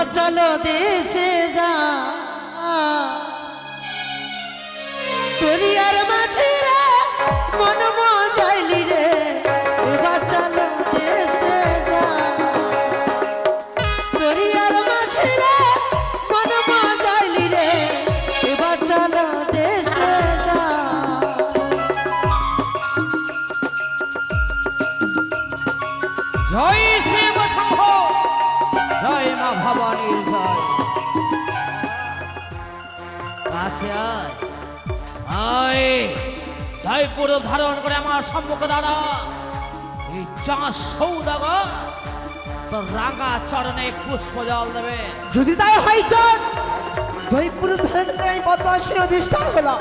চলো দেশে যা দুনিয়ার মাঝে রে মন মজাইলি রে এবার চলো দেশে যা দুনিয়ার মাঝে রে মন মজাইলি রে এবার চলো দেশে যা জয় শিব শম্ভ জয় মা ভবানীর জয় কাছে আয় আয় তাই পুরো ধারণ করে আমার সম্মুখ দাঁড়া এই চাষ সৌদাগর তোর রাঙা চরণে পুষ্প জল দেবে যদি তাই হয় চাঁদ দৈপুর ধারণ করে আমি পদ্মাসী অধিষ্ঠান হলাম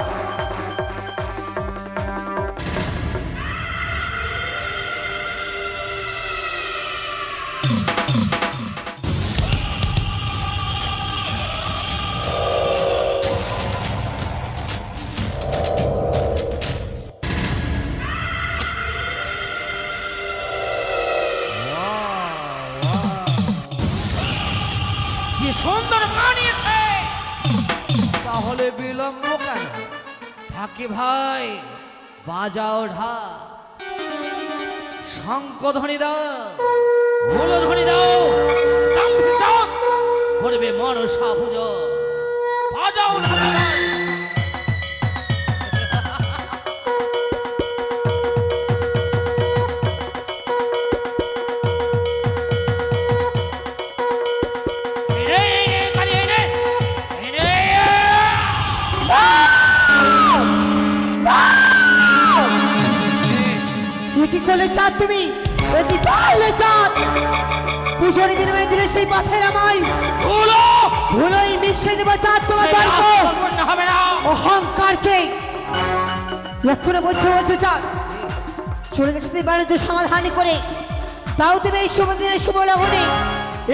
কি সুন্দর মানিয়েছে তাহলে বিলম্ব কেন ফাঁকি ভাই বাজাও ঢা শঙ্খ ধ্বনি দাও হুল ধ্বনি দাও দাম্ভিক করবে মনসা পুজো বাজাও ঢা কি করলে চাঁদ তুমি কি তাহলে চাঁদ পুজোর বিনিময়ে দিলে সেই পথের আমায় ভুলোই মিশে দেবো চাঁদ তোমার গল্প হবে না অহংকারকে এখনো বলছে চাঁদ চলে গেছে তুই বাণিজ্য সমাধানী করে তাও তুমি এই শুভ দিনে শুভ লগ্নে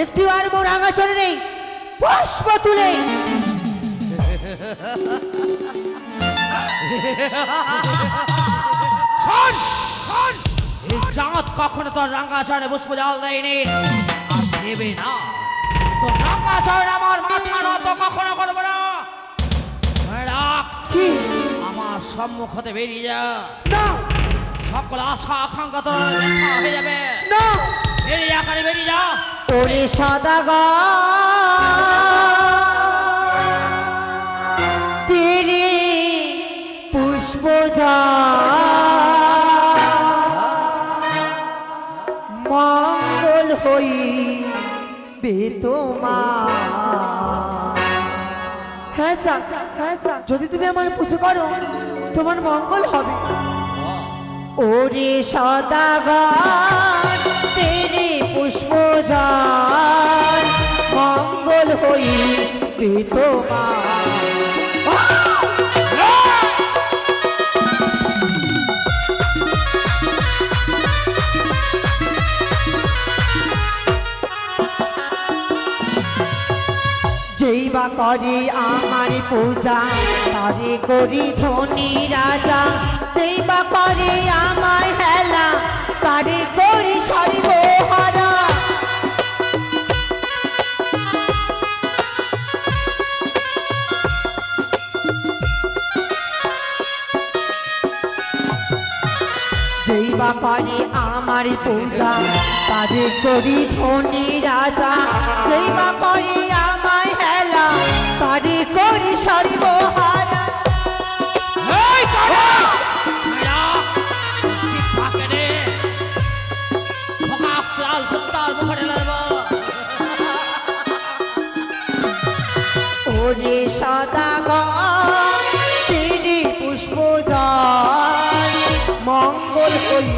একটু আর মোর রাঙা চলে নেই পুষ্প তুলে এই চাঁদ কখনো তোর রাঙা চরণে পুষ্প জল দেয়নি আর দেবে না তোর রাঙা চরণে আমার মাথা নত কখনো করবো না কি আমার সম্মুখ হতে বেরিয়ে যা না সকল আশা আকাঙ্ক্ষা তোর দেখা হয়ে যাবে না বেরিয়ে যা কারে বেরিয়ে যা ওরে সদাগর তেরে পুষ্প যা মঙ্গল হই বেতমা হ্যাঁ যদি তুমি আমার পুজো করো তোমার মঙ্গল হবে ওরে সদাগর তেরে পুষ্প যার মঙ্গল হই বেতমা যেই বা করে আমার পূজা তারে করি ধনী রাজা যেই বা করে আমায় হেলা তারে করি সর্বহারা যেই বা করে আমার পূজা তারে করি ধনী রাজা যেই বা করে আমায় হেলা তারে করি সর্বহারা ওরে সদাগর তিনি পুষ্প যায় মঙ্গল হই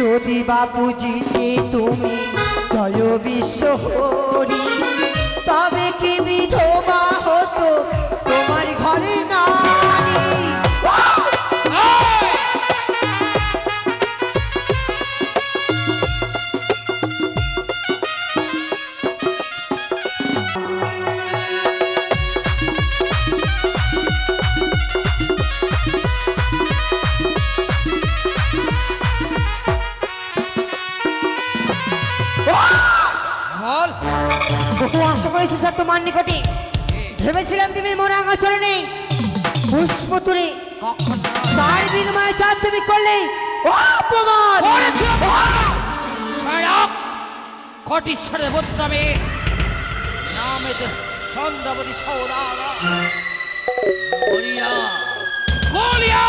যদি বাপুজিকে তুমি জয় বিশ্ব হরি তবে কি বিধবা হতো তোমার ঘরে নারী করেছি তোমার নিকটে। ভেবেছিলাম তুমি মোর আঙাচরে নেই পুষ্প তুলে কখন তার বিনিময়ে চাঁদ তুমি করলে অপমান। কটিশ্বরের পুত্রমে নামে চন্দ্রবতী সৌদাগর বলিয়া বলিয়া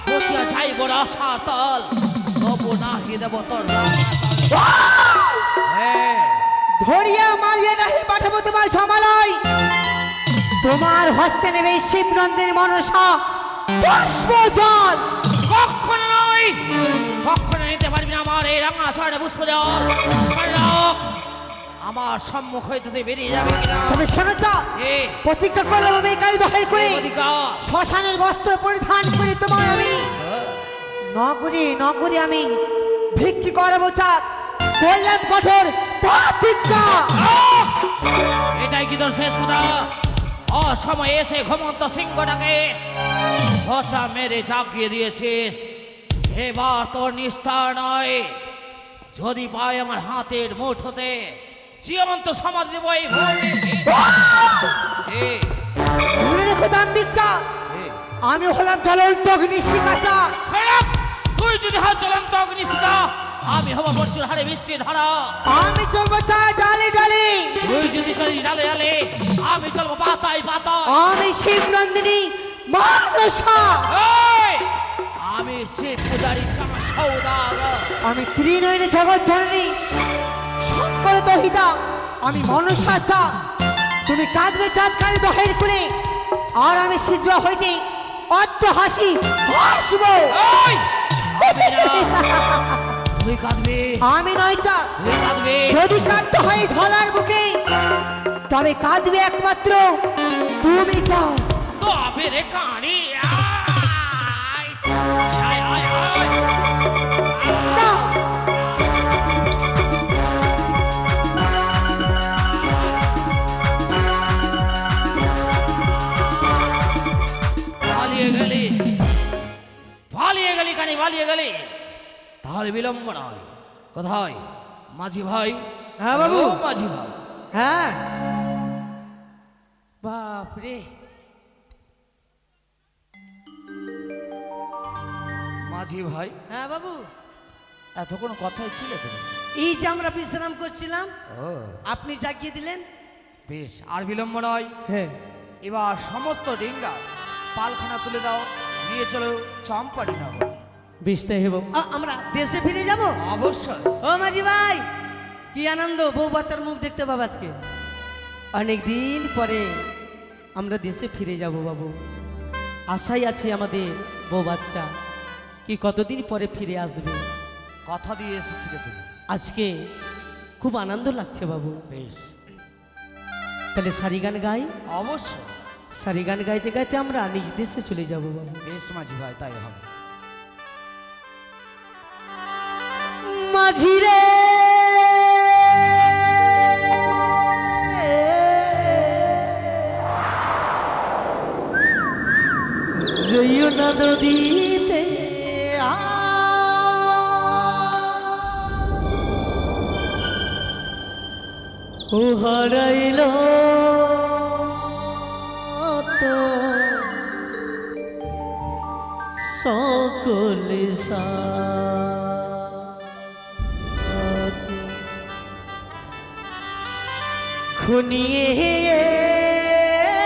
বসিয়া যাইব আশার তল তবু নাহি দেব তোর ধরিয়া মারিয়া নাহি পাঠাবো তোমার সমালয়। তোমার হস্তে নেবে শিবনন্দের মনসা পুষ্প জল। কখনো নয়, কখনো নিতে পারবি না আমার এই রাঙা ছড়ে পুষ্প জল। আমার সম্মুখ হইতে তুই বেরিয়ে যাবে কিনা? তবে শোনেছ প্রতিজ্ঞা করলাম আমি কালী দহের করে শ্মশানের বস্ত্র পরিধান করে তোমার আমি নগরী নগরী আমি ভিক্ষি করাবো চাঁদ। বললাম কঠোর প্রতিজ্ঞা। এটাই কি তোর শেষ কথা? অসময়ে এসে ঘুমন্ত সিংহটাকে হচা মেরে জাগিয়ে দিয়েছিস। এবার তোর নিস্তার নয়। যদি পাই আমার হাতের মুঠোতে জীবন্ত সমাধি দেব এই ভূমি। মনে রেখো দাম্ভিক চাঁদ, আমি হলাম জ্বলন্ত অগ্নিশিখা চাঁদ। তুই যদি হয় জ্বলন্ত অগ্নিশিখা, আমি হব প্রচুর হারে বৃষ্টির ধারা। আমি চলবো চাঁদ ডালে ডালে। তুই যদি চলি ডালে ডালে, আমি চলবো পাতায় পাতায়। আমি শিবনন্দিনী মানসা। আমি শিব পূজারী চাঁদ সৌদাগর। আমি ত্রিনয়নে জগৎ জননী শঙ্কর দহিতা। আমি মনসা চাঁদ। তুমি কাঁদবে চাঁদ কালী দহের কুলে, আর আমি সিজুয়া হইতে অট্ট হাসি হাসবো। তুই কাঁদবি? আমি নয় চাঁদ। তুই কাঁদবি? যদি কাঁদতে হয় ধলার বুকে, তবে কাঁদবে একমাত্র তুমি চাঁদ। তবে রে কানি আয় আয় আয় আয়। না, পালিয়ে গেলি, পালিয়ে গেলি কানি, পালিয়ে গেলি। তাহলে বিলম্ব নয়। কোথায় মাঝি ভাই? হ্যাঁ বাবু। ও মাঝি ভাই। হ্যাঁ বাপরে, মাঝি ভাই, হ্যাঁ বাবু, এতক্ষণ কথাই ছিল তুমি? এই যে আমরা বিশ্রাম করছিলাম, ও আপনি জাগিয়ে দিলেন। বেশ, আর বিলম্ব নয়। হ্যাঁ এবার সমস্ত ডিঙ্গা পালখানা তুলে দাও, নিয়ে চলো চম্পাটি নগর। বিস্তায় হব, আমরা দেশে ফিরে যাব। অবশ্যই। ও মাঝি ভাই, কি আনন্দ, বউ বাচ্চার মুখ দেখতে পাবো আজকে। অনেক দিন পরে আমরা দেশে ফিরে যাব বাবু। আশাই আছে আমাদের বউ বাচ্চা কি কতদিন পরে ফিরে আসবে। কথা দিয়ে এসেছিলে তুমি। আজকে খুব আনন্দ লাগছে বাবু। বেশ, তাহলে সারি গান গাই। অবশ্যই। সারি গান গাইতে গাইতে আমরা নিজ দেশে চলে যাব বাবু। বেশ মাঝি ভাই, তাই হবে। মাঝি রে যমুনা নদীতে ও হারাইল তো সকলে খুনিয়ে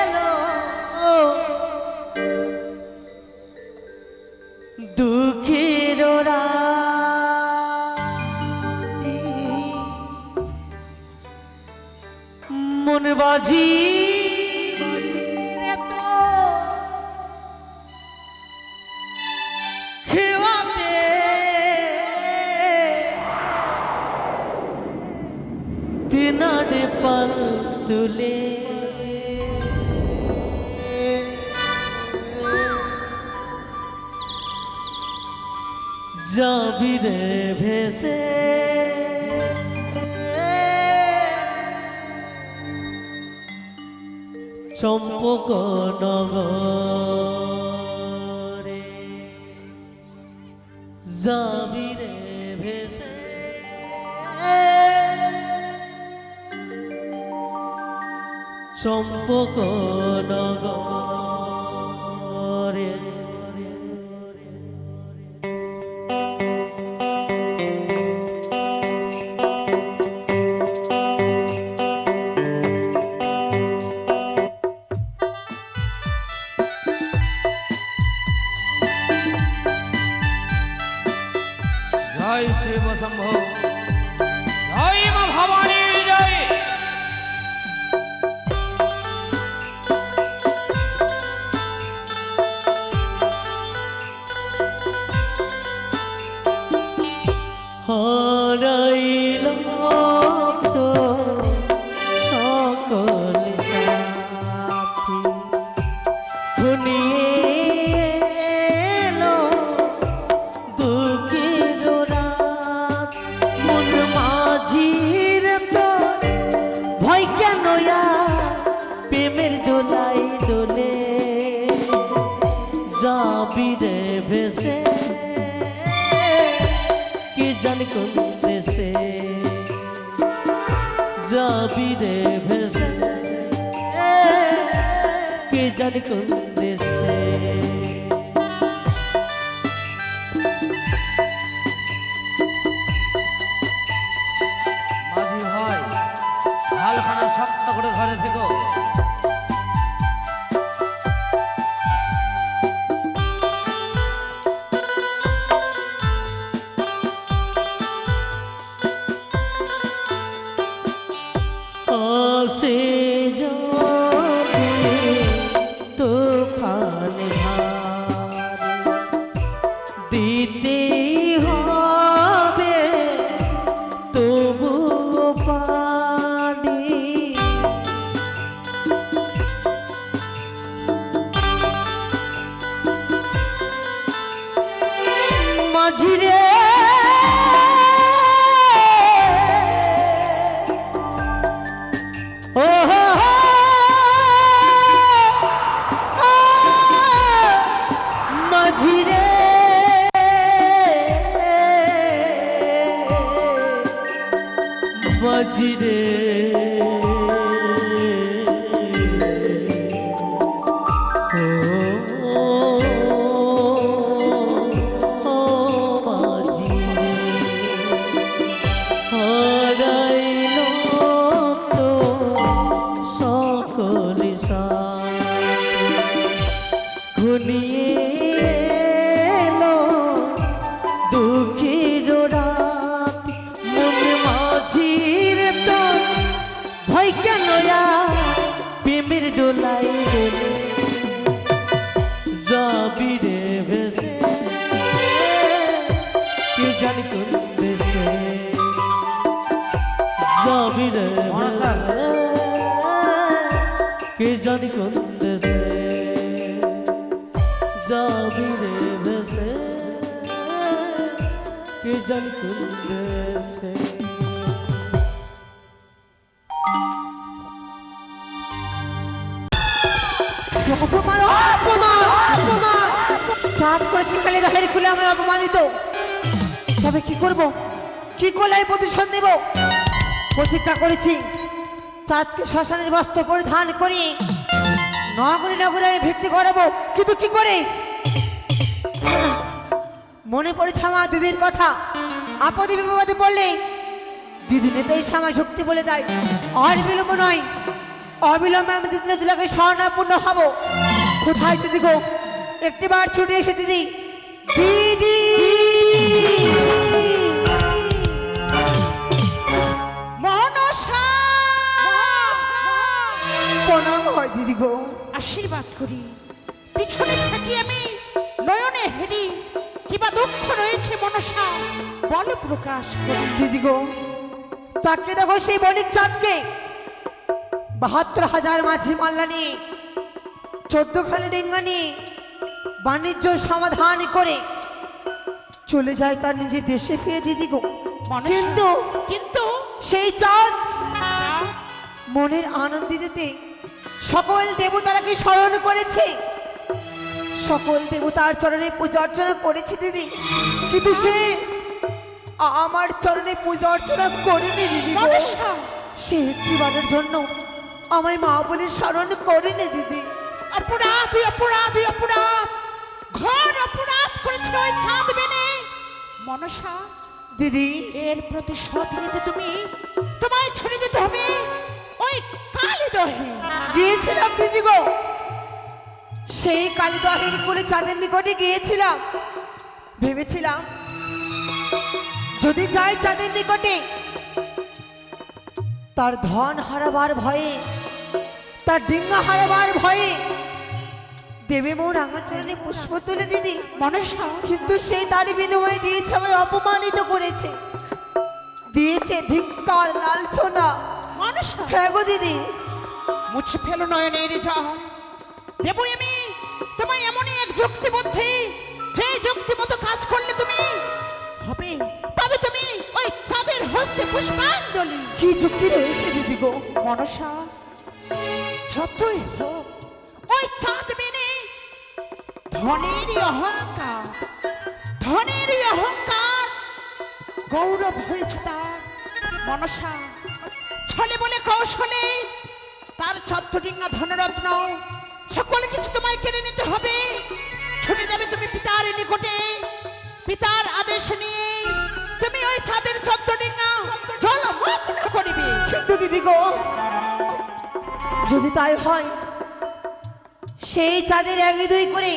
এলো দুঃখের রাতি, মন বাজি তো খেওয়াতে তিনারে পাল তুলে যাবি রে ভেসে চম্পক নগরে, যাবি রে ভেসে চম্পক নগরে জয় শিব শম্ভু, জয় মা ভবানী, জয়। হারাইল তো সকল সাথী ঘনিয়ে এলো দুঃখের রাত মন মাঝির তো ভয় কেন প্রেমের দোলাই দোলে যাবি রে ভেসে কি জানি কোন দেশে যাবি রে ভেসে কি জানি কোন দেশে মাঝি ভাই, হালখানা শক্ত করে ধরে থেকো। আসে যদি তুফান ভারী দিতে হবে তবু পানি মাঝিরে ও হো হো, মাঝিরে মাঝিরে ও মাঝি হারাইল তো সকল সাথী ঘনিয়ে এলো দুঃখের রাত মন মাঝির তো ভয় কেন প্রেমের ডোলাই দোলে যাবি রে ভেসে কি জানি কোন দেশে যাবি রে মনসা। কে জানি কোন দেশে যাবি রে ভেসে কে জানি কোন দেশে অপমান অপমান অপমান চাঁদ করেছি কালে দেখার খুলে আমি অপমানিত। তবে কি করব, কি করলে আমি প্রতিশোধ নেব? প্রতিজ্ঞা করেছি চাঁদকে শ্মশানের বস্ত্র পরিধান করিয়ে নগরে নগরে আমি ভিত্তি করাবো, কিন্তু কি করে? মনে পড়েছে আমার দিদির কথা, আপদে বিপদে পড়লে দিদি নেতাই সামা শক্তি বলে দেয়। আর বিলম্ব নয়, অবিলম্বে আমি দিদি দুলাকে স্বর্ণাপন্ন হব। কোথায় দিদি গো? একটিবার ছুটে এসে দিদি, দিদি মনসা, প্রণাম হয় দিদি গো। আশীর্বাদ করি। পিছনে থাকি আমি নয়নে হেরি, কিবা দুঃখ রয়েছে মনসা, বল প্রকাশ করি। দিদি গো, তাকে দেখো সেই বণিক চাঁদকে ৭২,০০০ মাঝি মাল্লা নিয়ে ১৪ খালি ডেঙ্গা নিয়ে বাণিজ্য সমাধান করে চলে যায় তার নিজের দেশে ফিরে দিদি গো। মনসা, কিন্তু কিন্তু সেই চাঁদ চাঁদ মনের আনন্দ দিতে সকল দেবতারাকে স্মরণ করেছে, সকল দেবতার চরণে পূজা অর্চনা করেছে দিদি, কিন্তু সে আমার চরণে পূজা অর্চনা করেনি দিদি গো। মনসা, সে একটিবারের জন্য আমায় মা বলে স্মরণ করেনি দিদি। অপরাধ অপরাধ অপরাধ, ঘোর অপরাধ করেছে ওই চাঁদ বেনে। মনসা, দিদি এর প্রতিশোধ নিতে তুমি তোমায় ছেড়ে দিতে হবে ওই কালী দহে। গিয়েছিলাম দিদি গো, সেই কালীদহের কোলে চাঁদের নিকটে গিয়েছিলাম। ভেবেছিলাম যদি যাই চাঁদের নিকটে, তার ধন হারাবার ভয়ে, তার ডিঙ্গা হারাবার ভয়ে দেবে মোর রাঙাচরণে পুষ্প তুলে দিদি। মনসা, কিন্তু সেই তার বিনিময়ে দিয়েছে আমায় অপমানিত করেছে, দিয়েছে ধিক্কার লালছনা। মনসা, হ্যাঁ গো দিদি। মুছে ফেলো নয়নের জল। দেবো আমি তোমায় এমনই এক যুক্তি বুদ্ধি, যে যুক্তি মতো কাজ করলে তুমি হবে, পাবে তুমি ওই চাঁদের হস্তে পুষ্পাঞ্জলি। কি যুক্তি রয়েছে দিদি গো? মনসা, যতই হোক ওই চাঁদ মেনে ধনেরই অহংকার, ধনেরই অহংকার গৌরব হয়েছে তার। মনসা, ছলে বলে কৌশলে তার চত্বডিঙ্গা ধনরত্ন সকল কিছু তোমায় কেড়ে নিতে হবে। ছুটে যাবে তুমি পিতার নিকটে, পিতার আদেশ নিয়ে তুমি ওই ছাদের চত্বডিঙ্গা জলমগ্ন করিবে। কিন্তু দিদি গো, যদি তাই হয়, সেই চাঁদের এক দুই করে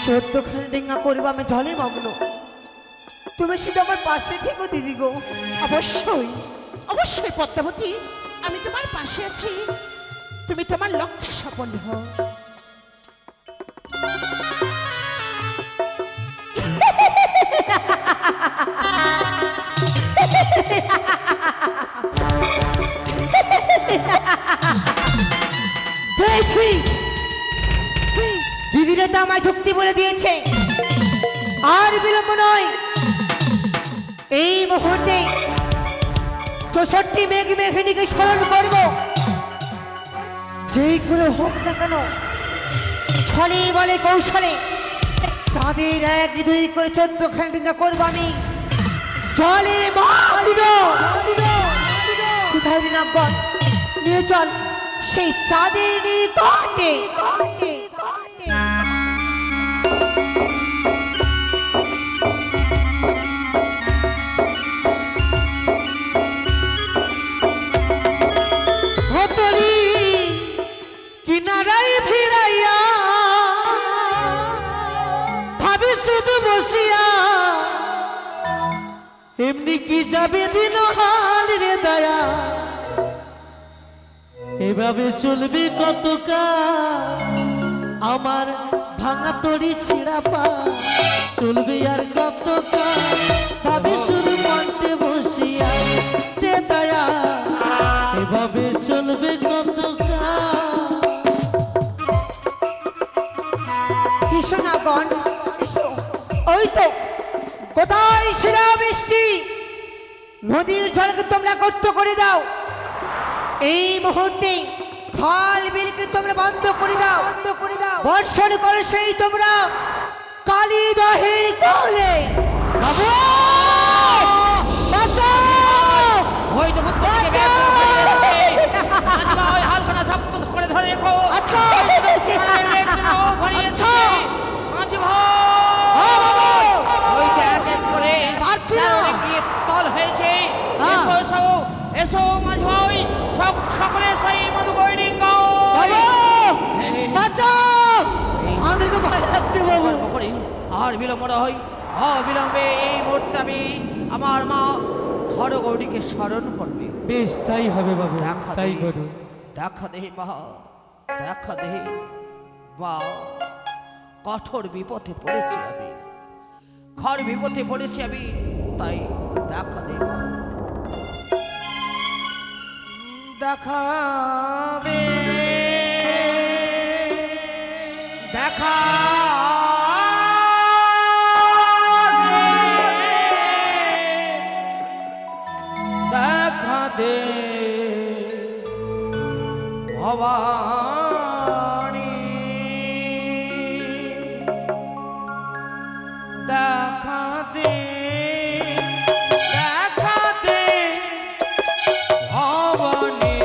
14খানা ডিঙ্গা করবো আমি জলে মগ্ন। তুমি সেটা আমার পাশে থেকো দিদি গো। অবশ্যই অবশ্যই পদ্মাবতী, আমি তোমার পাশে আছি, তুমি তোমার লক্ষ্যে সফল হও। পেয়েছি, দিদিরা তো আমায় যুক্তি বলে দিয়েছে। আর বিলম্ব নয়, এই মুহূর্তে 64 মেঘ মেঘিনীকে স্মরণ করব। যেই করে হোক না কেন, ছলে বলে কৌশলে চাঁদের এক দুই করে 14খানা ডিঙ্গা করবো আমি জলে মগ্ন। কোথায় দিনাব্বর নিয়ে চল সেই চাঁদের নিকটে। কিনারায় ভিড়াইয়া ভাবি শুধু বসিয়া, এমনি কি যাবে দিন হাল রে দয়া, এভাবে চলবে কতকাল আমার ভাঙা তরি ছিঁড়া পা, চলবে আর কতকাল ভাবি শুধু মনতে বসিয়া রে দয়া, এভাবে চলবে কতকাল। এসো না গণ, এসো। ওই তো কোথায় শিলা বৃষ্টি, নদীর জলকে তোমরা গর্ত করে দাও। এই মুহূর্তে খাল বিলকে তোমরা বন্ধ করে দাও, বর্ষণ করো সেই তোমরা কালী দহের কোলে। বাবু বাঁচাও! ওই দেখো তোমাকে বের করে দিয়েছে। মাঝিমা ওই হালখানা শক্ত করে ধরে রেখো। আচ্ছা আচ্ছা মাঝিমা, হ্যাঁ বাবু, ওই তো এক এক করে পারছি না। চাঁদে গিয়ে তল হয়েছে। হ্যাঁ। এসো এসো এসো মাঝিমা, ওই সকলে সেই মধুকরী ডিঙ্গা বাবু বাঁচাও! আমাদেরকে ভয় লাগছে বাবু। করি আর বিলম্ব নয়, অবিলম্বে এই মুহূর্তে আমি আমার মা হরগৌরীকে স্মরণ করবে। বেশ তাই হবে বাবু, দেখা তাই দে, করুন। দেখা দে মা, দেখা দে মা, কঠোর বিপদে পড়েছি আমি, ঘর বিপদে পড়েছি আমি, তাই দেখা দে মা। দেখাবে দেখা দেখা দে ভবানী, দেখা দে ভবানী,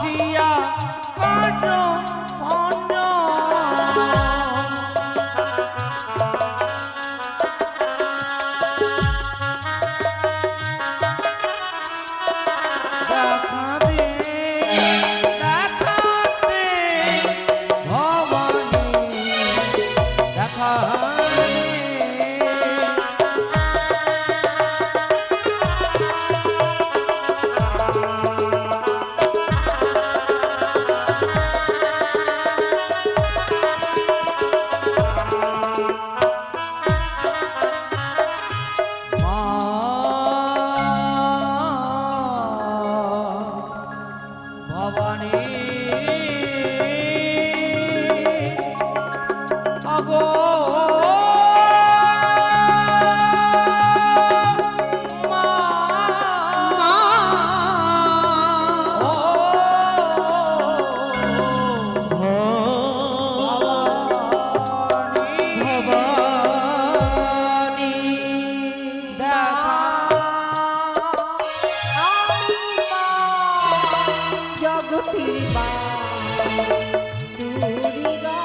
আসিয়া কাটো মন দেখা দে ভবানী দেখা দে। মা ভবানী আগো মা ভবানী জগতির মা দুর্গা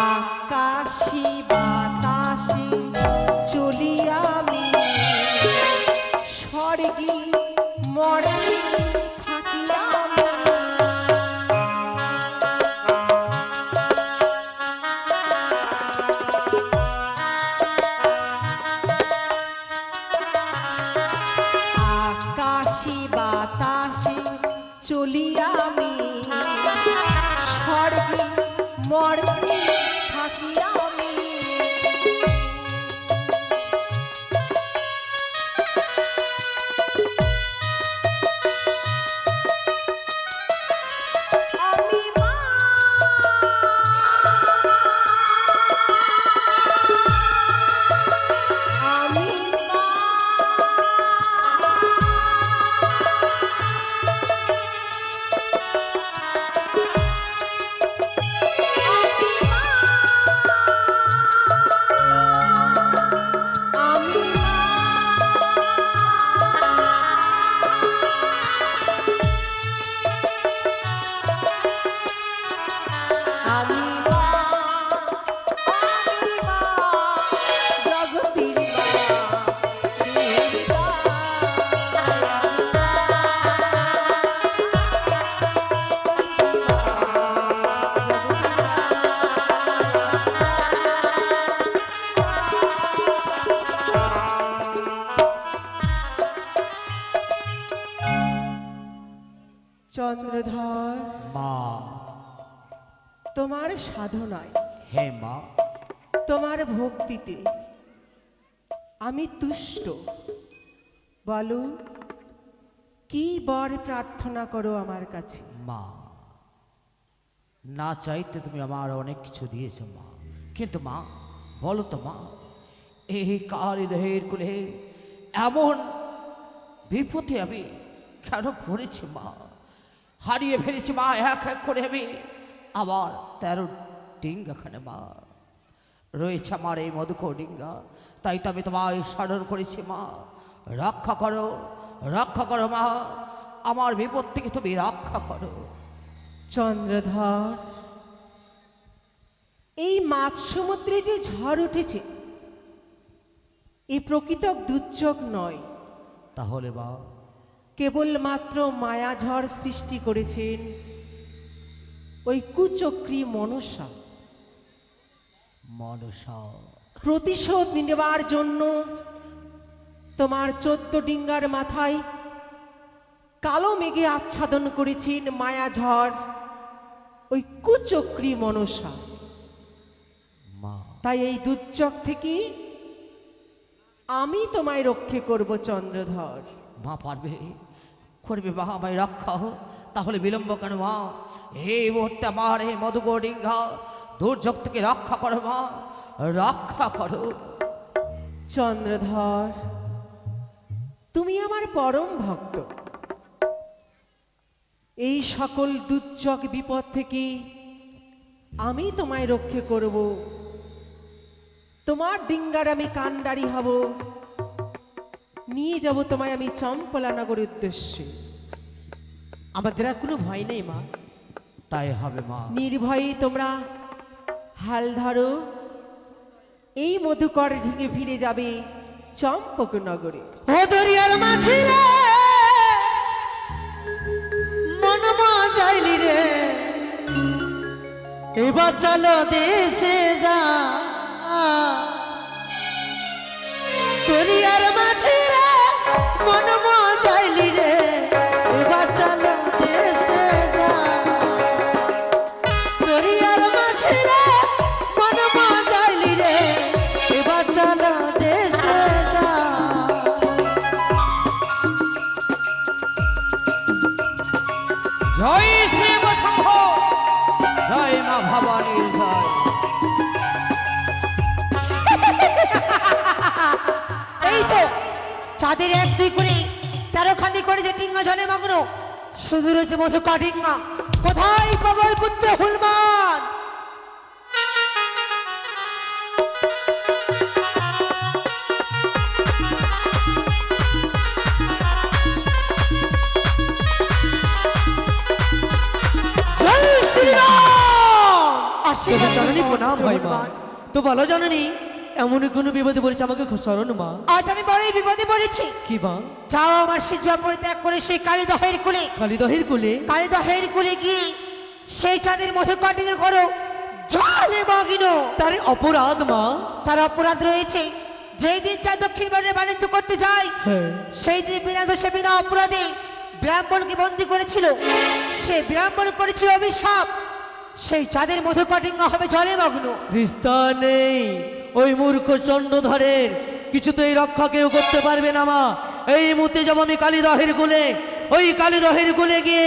আকাশী বাতাসে চলি আমি স্বর্গী মরে থাকি আমি। আকাশী বাতাসে চলি আমি স্বর্গে মর্গে থাকি আমি। আমি মা আমি মা আমি আমি মা আমি মা জগতির মা দুর্গা। চন্দ্রধর মা তোমার সাধনায় হে মা তোমার ভক্তিতে আমি তুষ্ট। বলো কি বর প্রার্থনা করো আমার কাছে। মা না চাইতে তুমি আমার অনেক কিছু দিয়েছো মা, কিন্তু মা বলো তো মা, এই কালী দেহের কুলে এমন বিপদে আমি কেন পড়েছি মা? হারিয়ে ফেলেছি মা এক এক করে আমি আবার 13 ডিঙ্গাখানে মা রয়েছে আমার এই মধুকর ডিঙ্গা। তাই তো আমি তোমায় স্মরণ করেছি মা, রক্ষা করো মা, আমার বিপদ থেকে তুমি রক্ষা করো। চন্দ্রধর এই মাছ সমুদ্রে যে ঝড় উঠেছে এই প্রকৃত দুর্যোগ নয়, তাহলে মা কেবলমাত্র মায়া ঝড় সৃষ্টি করেছেন ওই কুচক্রী মনসা। মনসা প্রতিশোধ নেবার জন্য তোমার 14 ডিঙ্গার মাথায় কালো মেঘে আচ্ছাদন করেছেন মায়া ঝড় ওই কুচক্রী মনসা। মা তাই এই দুর্যোগ থেকে আমি তোমায় রক্ষে করব চন্দ্রধর। মা করবে মা, আমায় রক্ষা হো। তাহলে বিলম্ব কেন মা? এই মুহূর্তে আমার এই মধুকর ডিঙ্গা দুর্যোগ থেকে রক্ষা করো মা, রক্ষা করো। চন্দ্রধর তুমি আমার পরম ভক্ত। এই সকল দুর্যোগ বিপদ থেকে আমি তোমায় রক্ষে করব। তোমার ডিঙ্গার আমি কান্ডারি হব, নিয়ে যাব তোমায় আমি চম্পলানগরের উদ্দেশ্যে। আমাদের আর কোনো ভয় নেই মা, তাই হবে মা। নির্ভয়ে তোমরা হাল ধরো, এই মধুকর ঢিঙে ফিরে যাবে চম্পকনগরে। ও দরিয়ার মাঝি রে, মন মজাইলি রে, এবার চলো দেশে যা। দরিয়ার মাঝি রে, মন মজাইলি রে, এবার চলো দেশে যা। দরিয়ার মাঝি রে, মন মজাইলি রে, এবার চলো দেশে যা। জয় শিব শম্ভু, জয় মা ভবানীর জয়। এই তো চাঁদের 1-2 করে 13 খানি করে যে ডিঙ্গা জলে মগ্ন, শুধু রয়েছে মধুকর ডিঙ্গা। কোথায় পবন পুত্র হুলমান? জয় শ্রীরাম। আশীর্বাদ তবে জননী দিন, প্রণাম পুত্র হয় মা। হুলমান। তো বলো জননী, এমন কোনো বিপদে পড়েছে আমাকে শরণ মা। আজ আমি বড়ই বিপদে পড়েছি। কি মা? যাও আমার সিজা পরিত্যাগ করে সেই কালীদহের কুলে, কালীদহের কুলে? কালীদহের কুলে গিয়ে সেই চাঁদের মধুকর ডিঙ্গা করো জলে মগ্ন। তার অপরাধ মা? তার অপরাধ রয়েছে, যেই দিন চাঁদ দক্ষিণ বাড়ির বাণিজ্য করতে যায়, হ্যাঁ। সেই দিন বিনা দোষে বিনা অপরাধে ব্রাহ্মণকে বন্দী করেছিল। সে ব্রাহ্মণ করেছিল অভিশাপ, সেই চাঁদের মধুকর ডিঙ্গা হবে জলে মগ্ন। রিস্তা নেই ওই মূর্খ চন্ডধরের, কিছুতেই রক্ষা কেউ করতে পারবে না মা। এই মুহূর্তে যাব আমি কালীদহের কুলে, ওই কালীদহের কুলে গিয়ে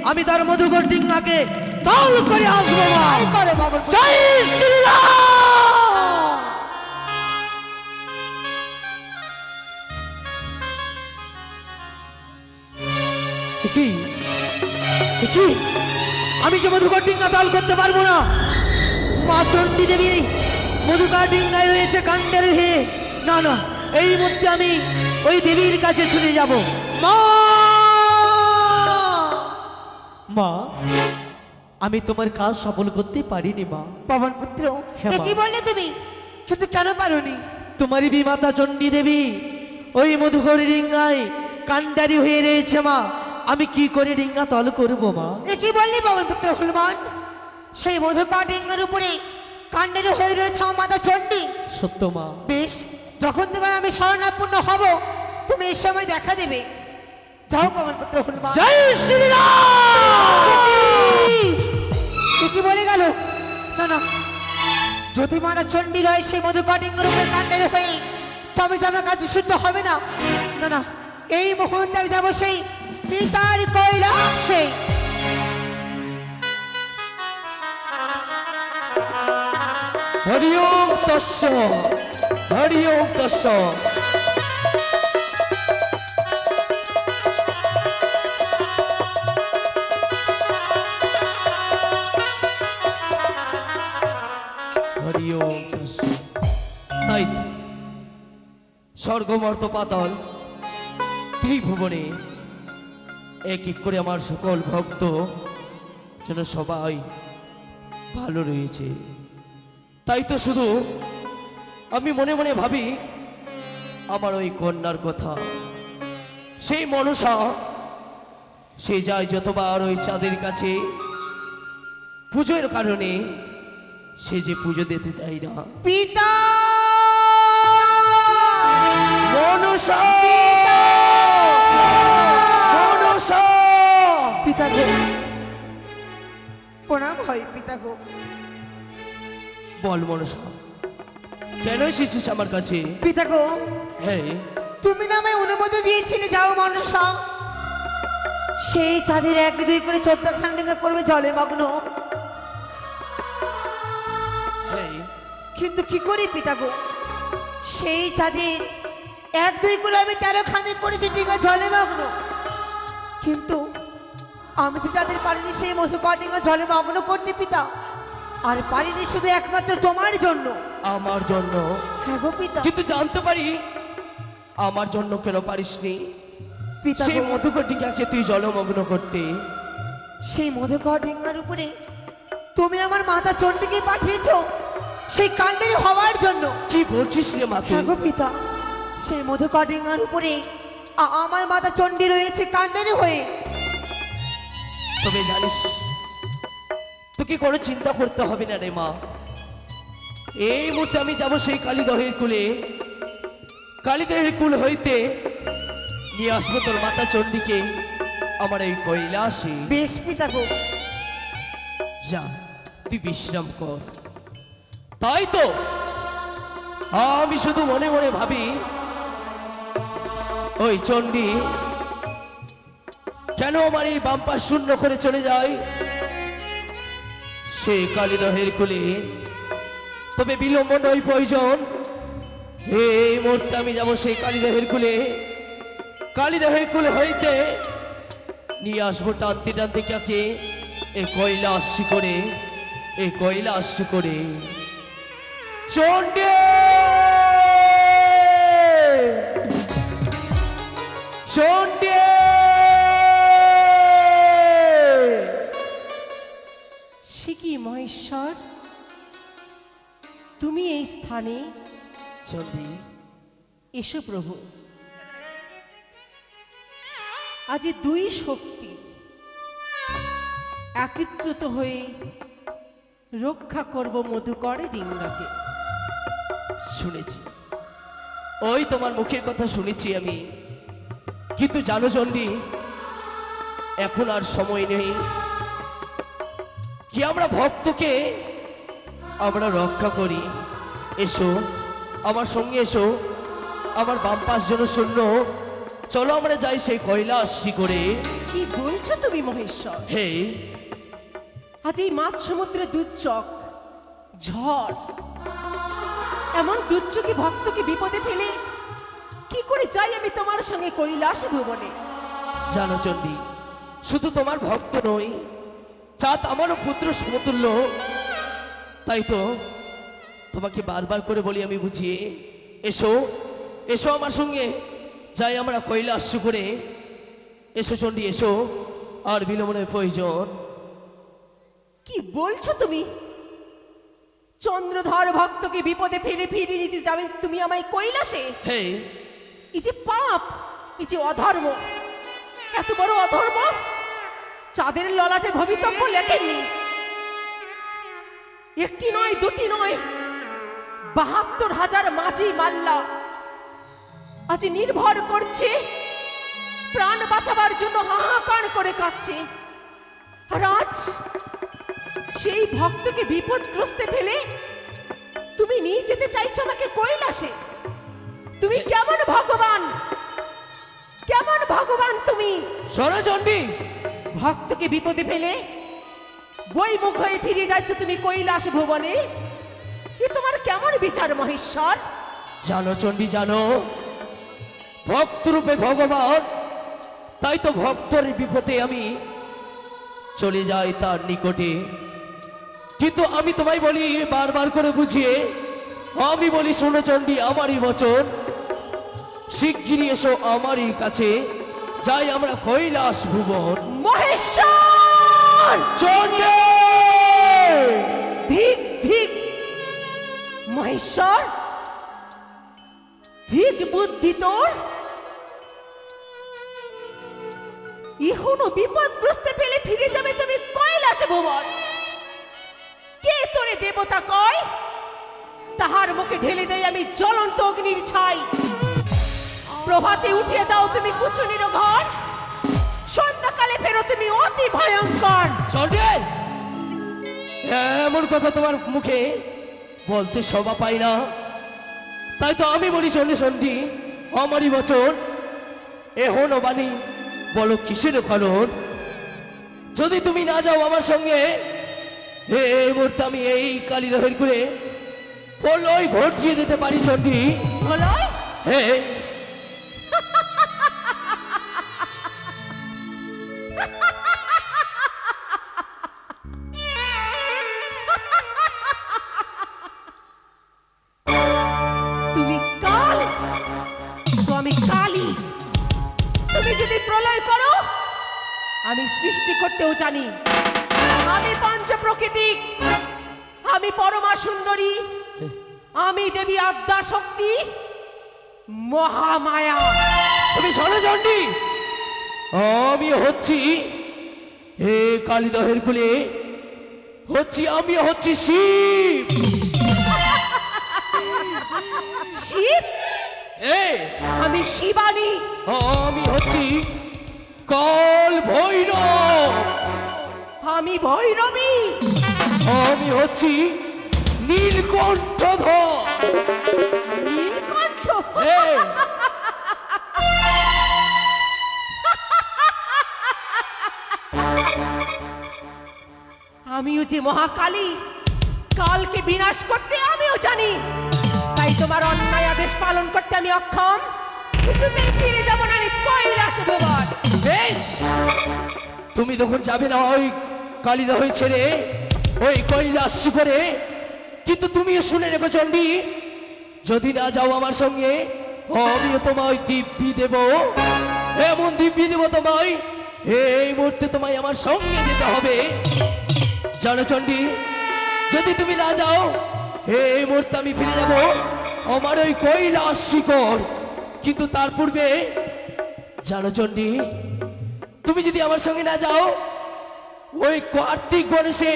আমি তার মধুকর ডিঙ্গাকে তাল করে আসবো মা। তাই করো বাবুর পুত্র। জয় শ্রীরাম। কি কি আমি যে মধুকর ডিঙ্গা তাল করতে পারবো না? মা চণ্ডী দেবী মধুকর ডিঙ্গায় রয়েছে কাণ্ডের হে। না না, এই মুহূর্তে আমি ওই দেবীর কাছে ছুটে যাব। মা, মা, আমি তোমার কাজ সফল করতে পারিনি মা। পবন পুত্র, হ্যাঁ, এ মা। কি বললে তুমি? কিন্তু কেন পারোনি? তোমারই বিমাতা চণ্ডী দেবী ওই মধুকর ডিঙ্গায় কাণ্ডারি হয়ে রয়েছে মা। আমি কি করে ডিঙ্গা তল করবো মা? এ কি বললি পবন পুত্র হুলমান? সেই মধুকর ডিঙ্গার উপরে কাণ্ডের হয়ে রয়েছে আমার মাতা চণ্ডী। সত্য মা। বেশ, যখন তোমার আমি শরণাপন্ন হব, তুমি এই সময় দেখা দেবে। যাও পবন পুত্র হুলমান। জয় শ্রীরাম। এ কি বলে গেল? না না, যদি মাতা চণ্ডী রয় সেই মধুকর ডিঙ্গার উপরে কাণ্ডের হয়ে, তবে যে আমার কাছে সিদ্ধ হবে না। না না, এই মুহূর্তে আমি যাবো সেই পিতার কৈলাসে। হরি ওম তস্য, হরি ওম তস্য। হরি ওম তস্য। তাই তো, স্বর্গমর্ত পাতাল ত্রিভুবনে এক এক করে আমার সকল ভক্ত যেন সবাই ভালো রয়েছে। তাই তো শুধু আমি মনে মনে ভাবি আমার ওই কন্যার কথা। সেই মনসা, সে যায় যতবার ওই চাঁদের কাছে পুজোর কারণে, সে যে পুজো দিতে চাই না। পিতা মনসা, মনসা, পিতা গো, প্রণাম হয় পিতা গো। বল মনসা, কেন এসেছিস আমার কাছে? পিতা গো, হ্যাঁ, তুমি না আমায় অনুমতি দিয়েছিলে, যাও মনসা সেই চাঁদের 1-2 করে 14 খান্ডিঙ্গা করবে জলে মগ্ন। হ্যাঁ, কিন্তু কি করি পিতা গো, সেই চাঁদের এক দুই করে আমি 13 খানে করেছি ডিঙা জলে মগ্ন, কিন্তু আমি তো যাদের পারিনি সেই মধুকর ডিঙা জলে মগ্ন করতে পিতা, আর পারিনি শুধু একমাত্র তোমার জন্য। আমার জন্য? হ্যাঁ গো পিতা। কিন্তু জানতে পারি আমার জন্য কেন পারিসনি? পিতা সেই গো, মধুকটিকাকে তুই জলমগ্ন করতে। সেই মধুকর ডিঙার উপরে তুমি আমার মাতা চণ্ডীকে পাঠিয়েছো সেই কাণ্ডের হওয়ার জন্য। কি বলছিস রে মা তুই? হ্যাঁ গো পিতা, সেই মধুকর ডিঙার উপরে আমার মাতা চণ্ডী রয়েছে কাণ্ডের হয়ে। তবে জানিস তোকে কোনো চিন্তা করতে হবে না রে মা। এই মুহূর্তে আমি যাব সেই কালীদহের কুলে, কালীদহের কুল হইতে নিয়ে আসবো তোর মাতা চণ্ডীকে আমার এই কৈলাসে। বেশ পিতা গো। যা তুই বিশ্রাম কর। তাই তো আমি শুধু মনে মনে ভাবি, ওই চণ্ডী কেন আমার এই বাম্পা শূন্য করে চলে যায় সেই কালীদহের কুলে। তবে বিলম্ব নয় প্রয়োজন, এই মুহূর্তে আমি যাব সেই কালীদহের কুলে, কালীদহের কুলে হইতে নিয়ে আসবো টানতে টানতে কাকে এই কৈলাস করে, এই কৈলাস করে। চণ্ডী, চণ্ডী, সে কি মহেশ্বর, তুমি এই স্থানে? চণ্ডী, এসো প্রভু। আজ এই দুই শক্তি একত্রিত হয়ে রক্ষা করব মধুকর ডিঙ্গাকে। শুনেছি, ওই তোমার মুখের কথা শুনেছি আমি, কিন্তু জানো চণ্ডী এখন আর সময় নেই কি আমরা ভক্তকে আমরা রক্ষা করি। এসো আমার সঙ্গে, এসো আমার বাম পাশ যেন শূন্য, চলো আমরা যাই সেই কৈলাস শিখরে। কি বলছো তুমি মহেশ্বর? হে, আজ এই মাঝ সমুদ্রে দুর্যোগ ঝড়, এমন দুর্যোগে ভক্তকে বিপদে ফেলে কি করে যাই আমি তোমার সঙ্গে কৈলাস ভুবনে? জানো চণ্ডী, শুধু তোমার ভক্ত নই, চাঁদ আমারও পুত্র সমতুল্য। তাই তো তোমাকে বারবার করে বলি আমি বুঝিয়ে, এসো এসো আমার সঙ্গে যাই আমরা কৈলাস করে। এসো চণ্ডী, এসো, আর বিলম্বনের প্রয়োজন। কি বলছো তুমি? চন্দ্রধর ভক্তকে বিপদে ফেলে ফিরে নিতে যাবে তুমি আমায় কৈলাসে? হে, এই যে পাপ, এই যে অধর্ম, এত বড় অধর্ম চাঁদের ললাটে ভবিতব্য লেখেননি। একটি নয়, দুটি নয়, ৭২,০০০ মাঝি মাল্লা আজ নির্ভর করছে, প্রাণ বাঁচাবার জন্য হাহাকার করে কাঁদছে। আর আজ সেই ভক্তকে বিপদগ্রস্তে ফেলে তুমি নিয়ে যেতে চাইছো আমাকে কৈলাসে? তুমি কেমন ভগবান, কেমন ভগবান তুমি? শোনো চণ্ডী, ভক্তকে বিপদে ফেলে বইমুখ হয়ে ফিরে যাচ্ছ তুমি কৈলাস ভুবনে? এ তোমার কেমন বিচার মহেশ্বর? জানো চণ্ডী, জানো ভক্তরূপে ভগবান, তাই তো ভক্তর বিপদে আমি চলে যাই তার নিকটে। কিন্তু আমি তোমায় বলি বারবার করে বুঝিয়ে, আমি বলি শোনো চণ্ডী, আমারই বচন, শিগগিরই এসো আমারই কাছে, যাই আমরা কৈলাস ভুবন। মহেশ্বর! চণ্ডী, ধিক ধিক মহেশ্বর, ধিক বুদ্ধি তোর! এখনো বিপদগ্রস্তে ফেলে ফিরে যাবে তুমি কৈলাসে ভুবন? কে তোরে দেবতা কয়? তাহার মুখে ঢেলে দেয় আমি জ্বলন্ত অগ্নির ছাই। প্রভাতে উঠিয়া যাও তুমি কুচুনির ঘর, সন্ধ্যাকালে ফেরো তুমি অতি ভয়ঙ্কর। চণ্ডী, এমন কথা তোমার মুখে বলতে শোভা পাই না, তাই তো আমি বলি চণ্ডী, চণ্ডী আমারই বচন, এহনো বাণী বলো কিসের কারণ? যদি তুমি না যাও আমার সঙ্গে, এই মুহূর্তে আমি এই কালীদহের করে প্রলয় ঘটিয়ে দিতে পারি চণ্ডী। বলয় হে, প্রলয় করো, আমি সৃষ্টি করতেও জানি। আমি পঞ্চ প্রকৃতি, আমি পরমা সুন্দরী, আমি দেবী আদ্যা শক্তি মহামায়া। তুমি শোনো চণ্ডী, আমি হচ্ছি হে কালিদহের কুলে আমি হচ্ছি শিব। শিব? এ আমি শিবানী। আমি হচ্ছি কাল ভৈরব। আমি ভৈরবী। আমি হচ্ছি নীলকণ্ঠধর। নীলকণ্ঠ? এ আমিও যে মহাকালী, কালকে বিনাশ করতে আমিও জানি। তাই তোমার অন্যায় আদেশ পালন করতে আমি অক্ষম। কিছুতেই ফিরে যাব না আমি কৈলাসে ভুবন। বেশ, তুমি তখন যাবে না ওই কালিদহ ছেড়ে ওই কৈলাস শিখরে, কিন্তু তুমিও শুনে রেখো চণ্ডী, যদি না যাও আমার সঙ্গে আমিও তোমায় দিব্যি দেব, এমন দিব্যি দেব তোমায়, এই মুহূর্তে তোমায় আমার সঙ্গে যেতে হবে। জানো চণ্ডী, যদি তুমি না যাও এই মুহূর্তে আমি ফিরে যাব আমার ওই কৈলাস শিখর। কিন্তু তার পূর্বে জানো চণ্ডী, তুমি যদি আমার সঙ্গে না যাও ওই কার্তিক গণেশে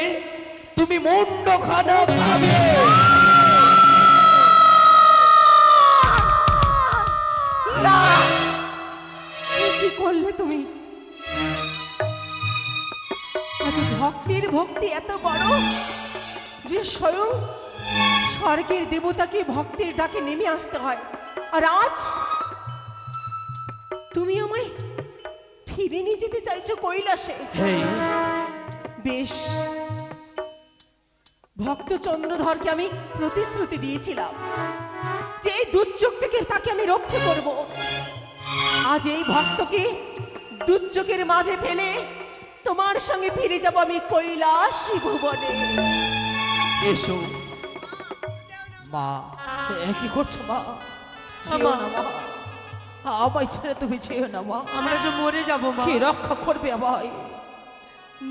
তুমি মুন্ড খানা খাবে। না! কি করলে তুমি? আজ ভক্তির ভক্তি এত বড় যে স্বয়ং স্বর্গের দেবতাকে ভক্তির ডাকে নেমে আসতে হয়, আর আজ তুমি আমায় ফিরে নিয়ে যেতে চাইছো কৈলাসে। হেই, বেশ, ভক্ত চন্দ্রধরকে আমি প্রতিশ্রুতি দিয়েছিলাম যে এই দুর্যোগ থেকে তাকে আমি রক্ষা করব। আজ এই ভক্তকে দুর্যোগের মাঝে ফেলে তোমার সঙ্গে ফিরে যাব আমি কৈলাসী ভুবনে। এসো মা, এ কি করছো মা? যেও আমা। না মা, আমায় ছেড়ে তুমি যেও না মা। আমরা যে মরে যাব মা। কি রক্ষা করবে আমায়?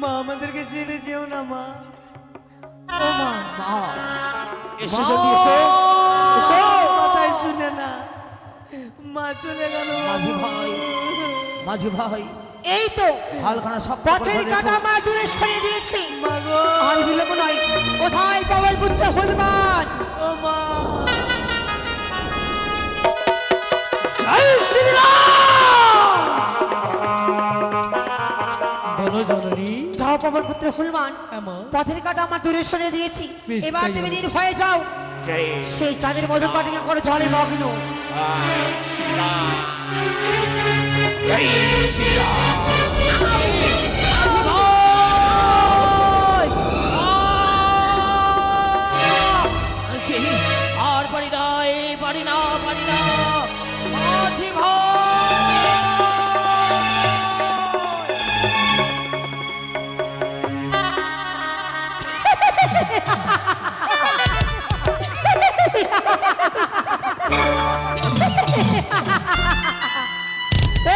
মা আমাদেরকে ছেড়ে যেও না মা। ও মা, মা, এসো চণ্ডী, এসো এসো। কথাই শুনে না, মা চলে গেল। মাঝি ভাই, মাঝি ভাই, এই তো হালখানা সব পথের কাটা আমরা দূরে সরিয়ে দিয়েছি। মা গো, আর বিলম্ব নয়, কোথায় পাওয়াল পুত্র হলমান? ও মা। বলো জননী। যাও পাওয়াল পুত্র হলমান, এমন পথের কাটা আমার দূরে সরিয়ে দিয়েছি। বেশ, এবার তাই তুমি হবে। নির্ভয়ে যাও, সেই চাঁদের মধু কাটিকা করে জলে মগ্ন। আর পারি না, এই পারি না, পারি না, মাঝি ভাই।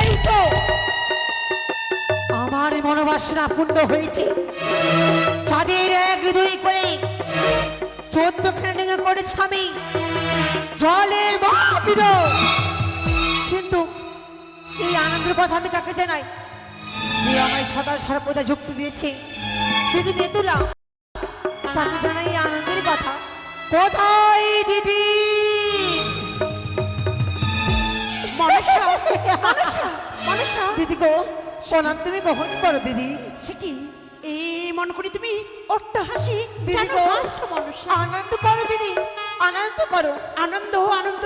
এই তো আমার মনোবাসনা পূর্ণ হয়েছে। চাঁদের এক দুই করে 14খানা ডিঙা করেছি আমি জলে মগ্ন। কিন্তু এই আনন্দের কথা আমি কাকে জানাই? যে আমায় সদা সর্বদা যুক্তি দিয়েছে দিদি নেতুলা, তাকে জানাই এই আনন্দের কথা। কোথায় দিদি? মনসা, মনসা, মনসা। দিদি গো, প্রণাম তুমি গ্রহণ করো দিদি। সে কি এই মন করি তুমি অট্টহাসি দিদি কেন গো, হাসছো মনসা? আনন্দ করো দিদি, আনন্দ করো। আনন্দ, আনন্দ,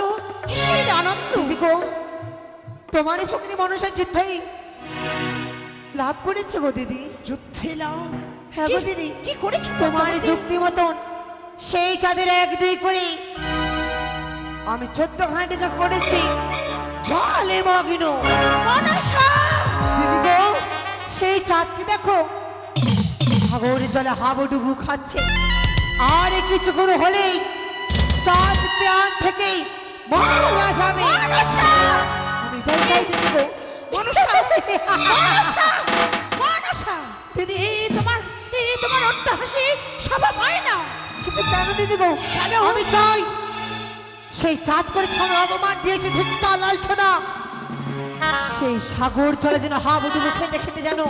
কিসের আনন্দ? দিদি গো, তোমারই ভগ্নী মনসার যুদ্ধেই লাভ করেছে গো দিদি। যুদ্ধে লাও? হ্যাঁ গো দিদি, কি করেছো তোমার যুক্তি মতন সেই চাঁদের এক দুই করে আমি 14খানা ডিঙা করেছি জলে মগ্ন। মনসা? দিদি গো, সেই চাঁদকে দেখো সাগরের জলে হাবুডুবু খাচ্ছে। আর কিছুক্ষণ হলেই চাঁদ প্রাণ থেকে মারা যাবে। আমি এটাই চাই দিদি গো, মনসা মনসা মনসা দিদি এই তোমার অট্টহাসি স্বভাব হয় না। কিন্তু কেন দিদি গো? কেন? আমি চাই সেই চাঁদ করে ছাড়া অপমান দিয়েছে ধিক্কা লালছনা, সেই সাগর জলে যেন হাবুডুবু খেতে খেতে যেন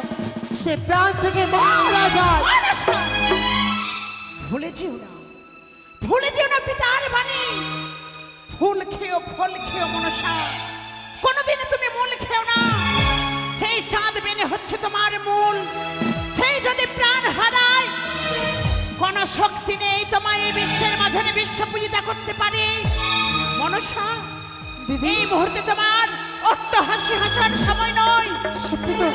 সে প্রাণ থেকে মারা যায়। মনসা ভুলে যেও না পিতার বাণী, ফুল খেও ফল খেও মনসা, কোনোদিনও তুমি মূল খেও না। সেই চাঁদ বেনে হচ্ছে তোমার মূল, সেই যদি প্রাণ হারায় কোন শক্তি নেই তোমায় এই বিশ্বের মাঝারে বিশ্ব পূজিতা করতে পারে। মনসা দিদি এই মুহূর্তে তোমার অট্টহাসি হাসার সময় নয়। সত্যি তো,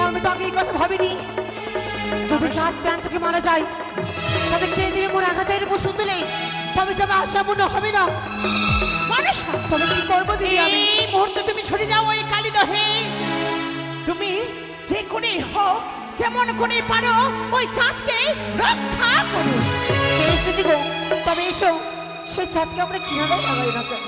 আমি তো আগে এই কথা ভাবিনি। যদি চাঁদ প্রাণ থেকে মারা যায় তবে কে দিবে মোর একা চাইলে বসু তুলে, তবে যাবে আশা মনে হবে না। মনসা তবে কি করবো দিদি আমি? এই মুহূর্তে তুমি ছড়ে যাও ওই কালিদহে। তুমি যে করে হোক যেমন করে পারো ওই চাঁদকে রক্ষা করো। বেশ দিদি গো, তবে এসো সেই চাঁদকে আমরা কিভাবে লাগাই না কেন?